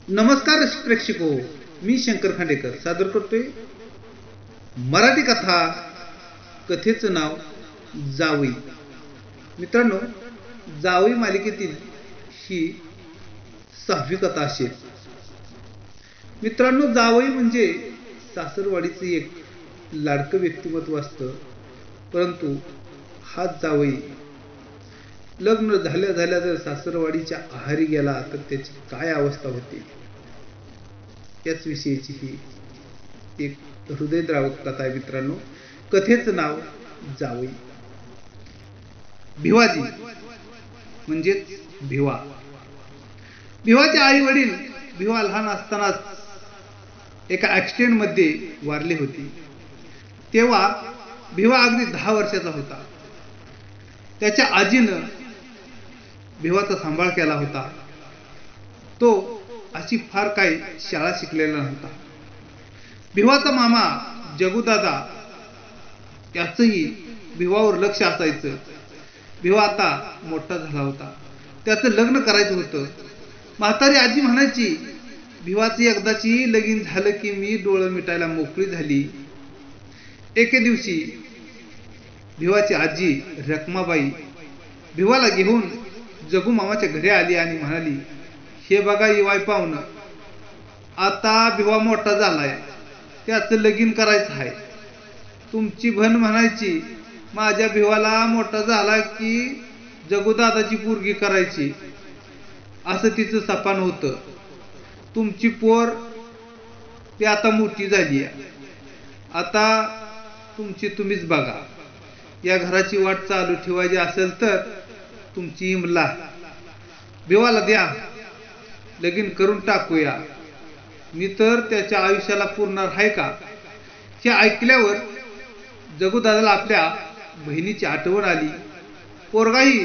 नमस्कार प्रेक्षको, मी शंकर खांडेकर सादर करतोय मराठी कथा. कथेचं नाव जावई. मित्रांनो, जावई मालिकेतील ही 6वी कथा असेल. मित्रांनो, जावई म्हणजे सासरवाडीचं एक लाडकं व्यक्तिमत्व असतं. परंतु हा जावई लग्न झाल्या झाल्या जर सासरवाडीच्या आहारी गेला तर त्याची काय अवस्था होते, याच विषयीची ही एक हृदयद्रावक कथा आहे. मित्रांनो, कथेचं नाव जावई. भिवाजी म्हणजेच भिवा. भिवाचे आई वडील भिवा लहान असतानाच एका ऍक्सिडेंट मध्ये वारले होते. तेव्हा भिवा अगदी 10 वर्षाचा होता. त्याच्या आजीनं भिवाचा सांभाळ केला होता. तो अशी फार काही शाळा शिकलेला नव्हता. भिवाचा मामा जगूदादा याचंही भिवावर लक्ष असायचं. भिवा आता मोठा झाला होता. त्याचं लग्न करायचं होतं. म्हातारी आजी म्हणायची, भिवाचं एकदाची लगीन झालं की मी डोळं मिटायला मोकळी झाली. एके दिवशी भिवाची आजी रखमाबाई भिवाला घेऊन जगू मामाच्या घरी आली आणि म्हणाली, हे बघा इवाय पाहुणं, आता भिवा मोठा झालाय, त्याचं लगीन करायचं आहे. तुमची बहीण म्हणायची, माझ्या भिवाला मोठा झाला की जगूदादाची पोरगी करायची, असं तिचं सपान होतं. तुमची पोर ती आता मोठी झाली आहे. आता तुमची तुम्हीच बघा. या घराची वाट चालू ठेवायची असेल तर तुमची इमला भिवाला द्या, लगीन करून टाकूया. मी तर त्याच्या आयुष्याला पुरणार आहे का? हे ऐकल्यावर जगूदादाला आपल्या बहिणीची आठवण आली. पोरगाही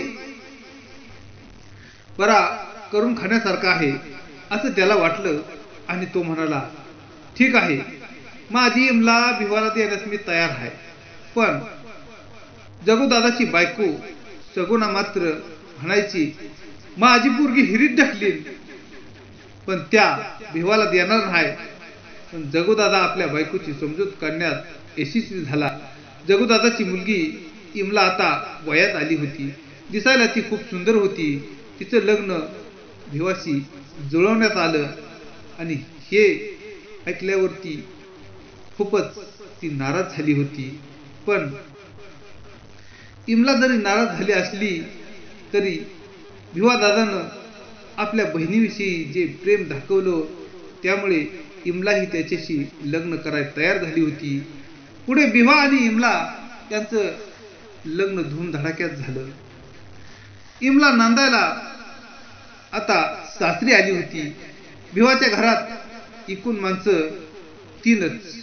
बरा करून खाण्यासारखा आहे असं त्याला वाटलं आणि तो म्हणाला, ठीक आहे, माझी इमला भिवाला देण्यास मी तयार आहे. पण जगूदादाची बायको सगुणा मात्र म्हणायची, माझी पोरगी हिरीत ढकलीन पण त्या भिवाला देणार नाही. पण जगूदादा आपल्या बायकोची समजूत काढण्यात यशस्वी झाला. जगूदादाची मुलगी इमला आता वयात आली होती. दिसायला ती खूप सुंदर होती. तिचं लग्न भिवाशी जुळवण्यात आलं आणि हे ऐकल्यावरती खूपच ती नाराज झाली होती. पण इमला जरी नाराज झाली असली तरी भिवा दादानं आपल्या बहिणीविषयी जे प्रेम दाखवलं त्यामुळे इमलाही त्याच्याशी लग्न करायला तयार झाली होती. पुढे भिवा आणि इमला यांचं लग्न धूमधडाक्यात झालं. इमला नांदायला आता सासरी आली होती. भिवाच्या घरात एकूण माणसं 3च,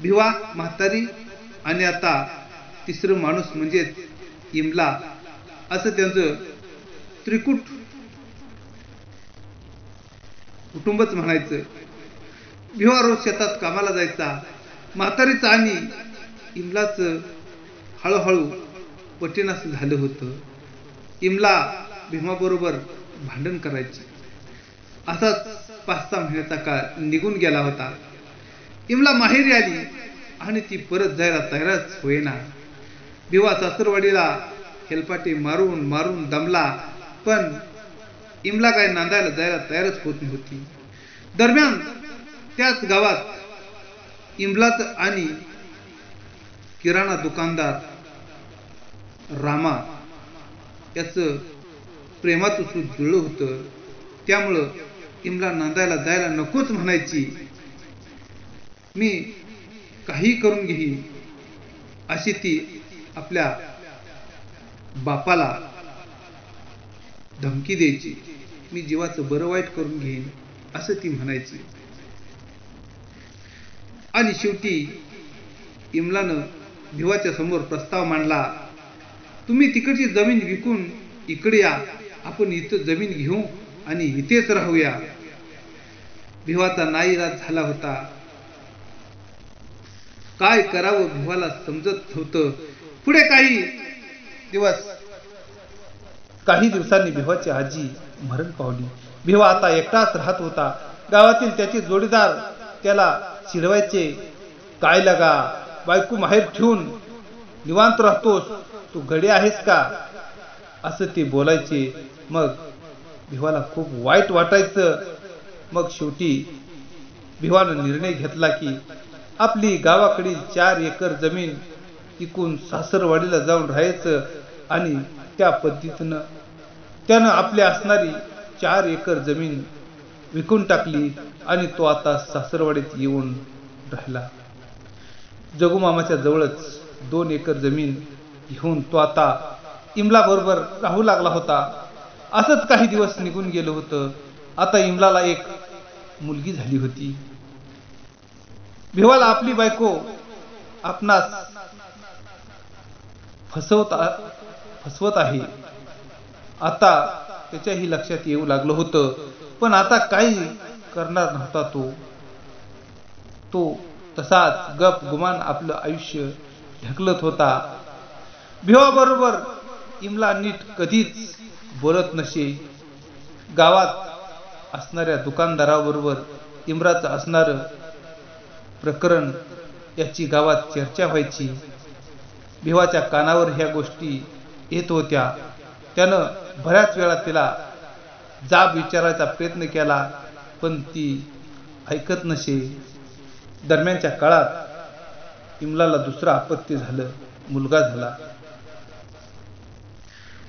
भिवा, म्हातारी आणि आता तिसरं माणूस म्हणजेच इमला, असं त्यांचं त्रिकूट कुटुंबच म्हणायचं. भिवा रोज शेतात कामाला जायचा. म्हातारीचं आणि इमलाचं हळूहळू पटेनास झालं होतं. इमला भीमाबरोबर भांडण करायची. असाच 5-6 महिन्याचा काळ निघून गेला होता. इमला माहेरी आली आणि ती परत जायला तयारच होईना. भिवा सासरवाडीला हेलपाटे मारून मारून दमला, पण इमला काय नांदायला जायला तयारच होत नव्हती. दरम्यान त्याच गावात इमलाच आणि किराणा दुकानदार रामा याचं प्रेमात सूत जुळलं होतं. त्यामुळं इमला नांदायला जायला नकोच म्हणायची. मी काही करून घेईन अशी ती आपल्या बापाला धमकी द्यायची. मी जीवाचं बरं वाईट करून घेईन असं ती म्हणायची. आणि शेवटी इमलानं भिवाच्या समोर प्रस्ताव मांडला, तुम्ही तिकडची जमीन विकून इकडे या, आपण इथं जमीन घेऊ आणि इथेच राहूया. भिवाचा नाईलाज झाला होता. काय करावं भिवाला समजत होतं. पुढे काही दिवसांनी भिवाची आजी मरण पावली. भिवा आता एकटाच राहत होता. गावातील त्याचे जोडीदार त्याला चिडवायचे, काय लगा बायको माहेर ठेवून निवांत राहतोस, तू गडी आहेस का, असं ते बोलायचे. मग भिवाला खूप वाईट वाटायचं. मग शेवटी भिवानं निर्णय घेतला की आपली गावाकडील 4 एकर जमीन विकून सासरवाडीला जाऊन राहायचं आणि त्या पद्धतीनं त्यानं आपली असणारी 4 एकर जमीन विकून टाकली आणि तो आता सासरवाडीत येऊन राहिला. जगूमामाच्या जवळच 2 एकर जमीन घेऊन तो आता इमला बरोबर राहू लागला होता. असंच काही दिवस निघून गेलं होतं. आता इमलाला एक मुलगी झाली होती. भिवाला आपली बायको आपणास फसवत आहे आता त्याच्याही लक्षात येऊ लागलं होतं. पण आता काही करणार नव्हता. तो तसाच गप गुमान आपलं आयुष्य ढकलत होता. भिवा बरोबर इमला नीट कधीच बोलत नसे. गावात असणाऱ्या दुकानदाराबरोबर इमराचं असणारं प्रकरण याची गावात चर्चा व्हायची. भिवाच्या कानावर ह्या गोष्टी येत होत्या. त्यानं बऱ्याच वेळा तिला जाब विचारायचा प्रयत्न केला, पण ती ऐकत नसे. दरम्यानच्या काळात इमलाला दुसरं अपत्य झालं, मुलगा झाला.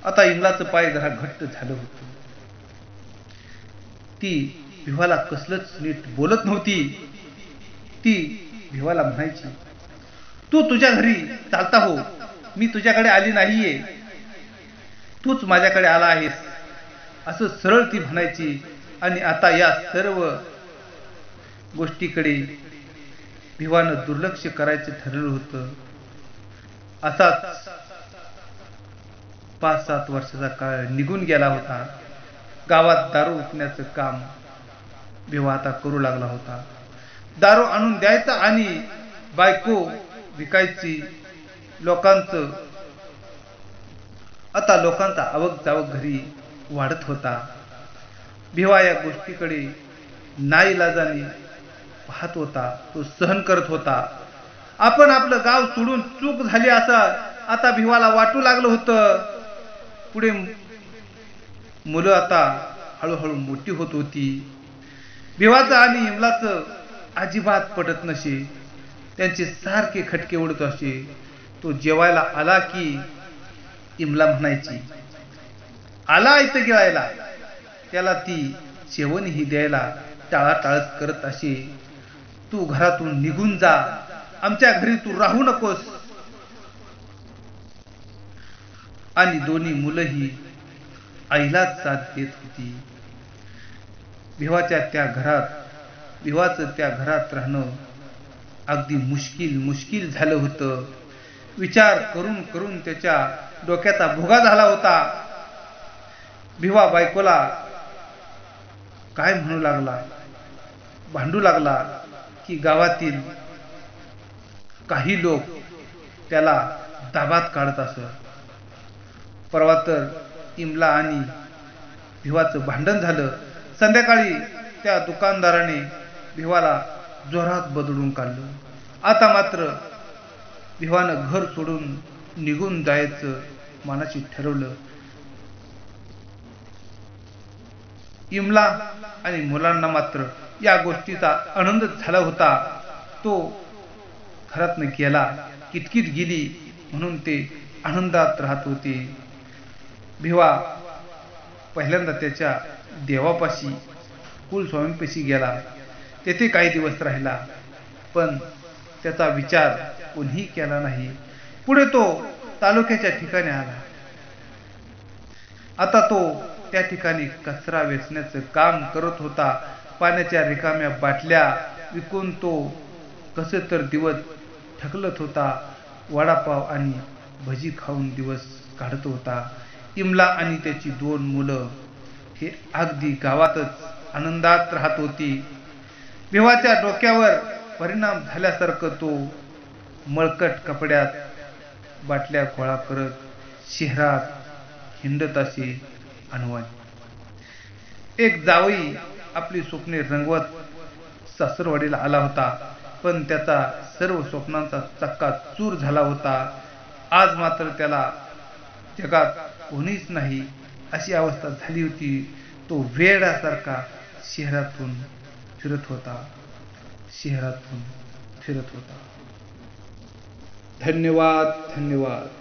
आता इमलाचं पाय जरा घट्ट झालं होतं. ती भिवाला कसलंच नीट बोलत नव्हती. ती भिवाला म्हणायची, तू तुझ्या घरी चालता हो, मी तुझ्याकडे आली नाहीये, तूच माझ्याकडे आला आहेस, असं सरळ ती म्हणायची. आणि आता या सर्व गोष्टीकडे भिवानं दुर्लक्ष करायचं ठरवलं होतं. असाच 5-7 वर्षाचा काळ निघून गेला होता. गावात दारू विकण्याचं काम भिवा आता करू लागला होता. दारू आणून द्यायचा आणि बायको विकायची. आता लोकांचा आवक जावक घरी वाढत होता. भिवा या गोष्टीकडे नाईलाजाने पाहत होता. तो सहन करत होता. आपण आपलं गाव सोडून चूक झाली असं आता भिवाला वाटू लागलं होतं. पुढे मुलं आता हळूहळू मोठी होत होती. भिवाचं आणि इमलाचं अजिबात पटत नसे. त्यांचे सारखे खटके उडत असे. तो जेवायला आला की इमला म्हणायची, आला इथं गिळायला. त्याला ती जेवणही द्यायला टाळाटाळच करत असे. तू घरातून निघून जा, आमच्या घरी तू राहू नकोस. आणि दोन्ही मुलंही आईलाच साथ देत होती. भिवाचं त्या घरात राहणं अगदी मुश्किल झालं होतं. विचार करून करून त्याच्या डोक्याचा भुगा झाला होता. भिवा बायकोला काय म्हणू लागला, भांडू लागला की गावातील काही लोक त्याला दाबात काढत असत. परवा तर इमला आणि भिवाचं भांडण झालं. संध्याकाळी त्या दुकानदाराने भिवाला जोरात बदलून काढलं. आता मात्र भिवानं घर सोडून निघून जायचं मनाशी ठरवलं. इमला आणि मुलांना मात्र या गोष्टीचा आनंद झाला होता. तो घरातनं गेला, किटकिट गेली म्हणून ते आनंदात राहत होते. भिवा पहिल्यांदा त्याच्या देवापाशी कुलस्वामीपाशी गेला. तेथे काही दिवस राहिला, पण त्याचा विचार कोणीही केला नाही. पुढे तो तालुक्याच्या ठिकाणी आला. आता तो त्या ठिकाणी कचरा वेचण्याचं काम करत होता. पाण्याच्या रिकाम्या बाटल्या विकून तो कसे तर दिवस ढकलत होता. वडापाव आणि भजी खाऊन दिवस काढत होता. इमला आणि त्याची 2 मुलं हे अगदी गावातच आनंदात राहत होती. भिवाच्या डोक्यावर परिणाम झाल्यासारखं तो मळकट कपड्यात बाटल्या गोळा करत शहरात हिंडत असे अनवाणी. एक जावई आपली स्वप्ने रंगवत सासरवाडीला आला होता, पण त्याचा सर्व स्वप्नांचा चक्काचूर झाला होता. आज मात्र त्याला जगात कोणीच नाही अशी अवस्था झाली होती. तो वेड्यासारखा शहरातून फिरत होता. धन्यवाद.